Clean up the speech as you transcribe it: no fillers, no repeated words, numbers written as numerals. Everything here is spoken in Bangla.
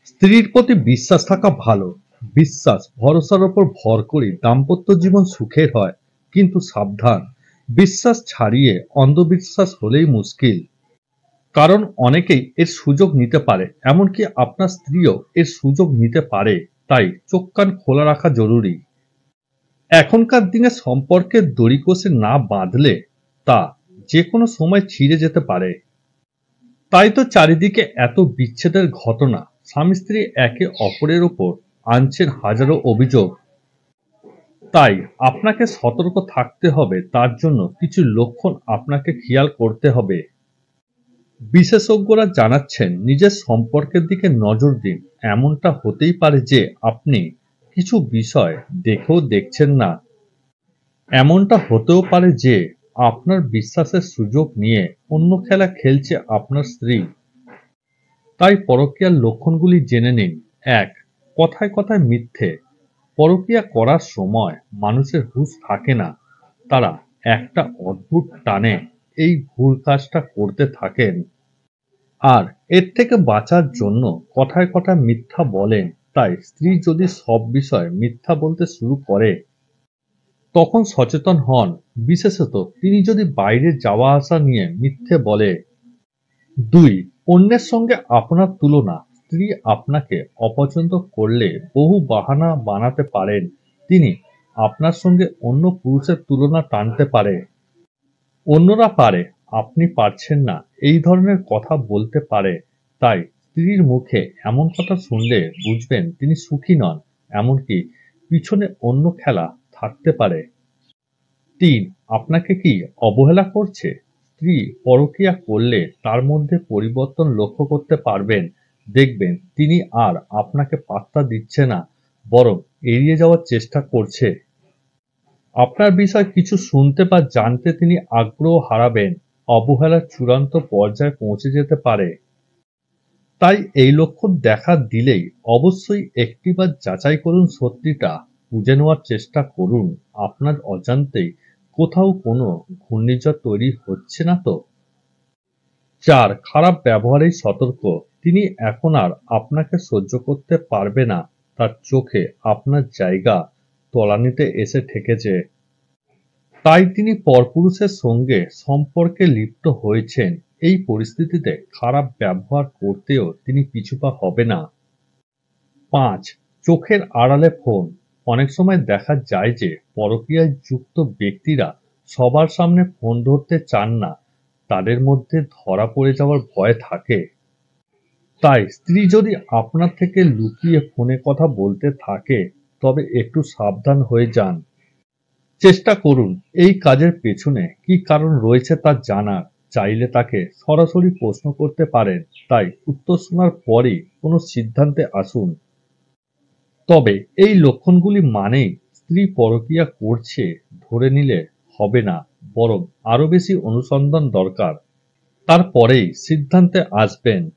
স্ত্রীর প্রতি বিশ্বাস থাকা ভালো। বিশ্বাস ভরসার ওপর ভর করে দাম্পত্য জীবন সুখের হয়। কিন্তু সাবধান, বিশ্বাস ছাড়িয়ে অন্ধবিশ্বাস হলেই মুশকিল। কারণ অনেকেই এর সুযোগ নিতে পারে, এমনকি আপনার স্ত্রীও এর সুযোগ নিতে পারে। তাই চোখ কান খোলা রাখা জরুরি। এখনকার দিনে সম্পর্কের দড়িকোষে না বাঁধলে তা যে কোনো সময় ছিঁড়ে যেতে পারে। তাই তো চারিদিকে এত বিচ্ছেদের ঘটনা। স্বামী স্ত্রী একে অপরের উপর আনছেন হাজারো অভিযোগ। তাই আপনাকে সতর্ক থাকতে হবে। তার জন্য কিছু লক্ষণ আপনাকে খেয়াল করতে হবে। বিশেষজ্ঞরা জানাচ্ছেন, নিজের সম্পর্কের দিকে নজর দিন। এমনটা হতেই পারে যে আপনি কিছু বিষয় দেখেও দেখছেন না। এমনটা হতেও পারে যে আপনার বিশ্বাসের সুযোগ নিয়ে অন্য খেলা খেলছে আপনার স্ত্রী। তাই পরকীয়ার লক্ষণগুলি জেনে নিন। ১. কথায় কথায় মিথ্যে। পরকীয়া করার সময় মানুষের হুঁশ থাকে না। তারা একটা অদ্ভুত টানে এই ভুল কাজটা করতে থাকেন। আর এর থেকে বাঁচার জন্য কথায় কথায় মিথ্যা বলেন। তাই স্ত্রী যদি সব বিষয় মিথ্যা বলতে শুরু করে তখন সচেতন হন। বিশেষত তিনি যদি বাইরে যাওয়া আসা নিয়ে মিথ্যে বলে। ২. অন্যের সঙ্গে আপনার তুলনা। স্ত্রী আপনাকে অপছন্দ করলে বহু বাহানা বানাতে পারেন। তিনি আপনার সঙ্গে অন্য পুরুষের তুলনা টানতে পারে। অন্যরা পারে, আপনি পারছেন না, এই ধরনের কথা বলতে পারে। তাই স্ত্রীর মুখে এমন কথা শুনলে বুঝবেন তিনি সুখী নন। এমনকি পিছনে অন্য খেলা থাকতে পারে। ৩. আপনাকে কি অবহেলা করছে? স্ত্রী পরকীয়া করলে তার মধ্যে পরিবর্তন লক্ষ্য করতে পারবেন। দেখবেন তিনি আর আপনাকে পাত্তা দিচ্ছে না, বরং এড়িয়ে যাওয়ার চেষ্টা করছে। আপনার বিষয়ে কিছু শুনতে বা জানতে তিনি আগ্রহ হারাবেন। অবহেলার চূড়ান্ত পর্যায়ে পৌঁছে যেতে পারে। তাই এই লক্ষণ দেখা দিলেই অবশ্যই একটিবার যাচাই করুন, সত্যিটা বুঝে নেওয়ার চেষ্টা করুন। আপনার অজান্তেই কোথাও কোনো ঘূর্ণিঝড় তৈরি হচ্ছে না তো? ৪. খারাপ ব্যবহারেই সতর্ক। তিনি এখন আর আপনাকে সহ্য করতে পারবে না। তার চোখে আপনার জায়গা তলানিতে এসে ঠেকেছে। তাই তিনি পরপুরুষের সঙ্গে সম্পর্কে লিপ্ত হয়েছেন। এই পরিস্থিতিতে খারাপ ব্যবহার করতেও তিনি পিছুপা হবে না। ৫. চোখের আড়ালে ফোন। অনেক সময় দেখা যায় যে পরকীয়ায় যুক্ত ব্যক্তিরা সবার সামনে ফোন ধরতে চান না। তাদের মধ্যে ধরা পড়ে যাওয়ার ভয় থাকে। তাই স্ত্রী যদি আপনার থেকে লুকিয়ে ফোনে কথা বলতে থাকে তবে একটু সাবধান হয়ে যান। চেষ্টা করুন এই কাজের পেছনে কি কারণ রয়েছে তা জানার। চাইলে তাকে সরাসরি প্রশ্ন করতে পারেন। তাই উত্তর শোনার পরই কোনো সিদ্ধান্তে আসুন। তবে এই লক্ষণগুলি মানেই স্ত্রী পরকীয়া করছে ধরে নিলে হবে না, বরং আরো বেশি অনুসন্ধান দরকার। তারপরেই সিদ্ধান্তে আসবেন।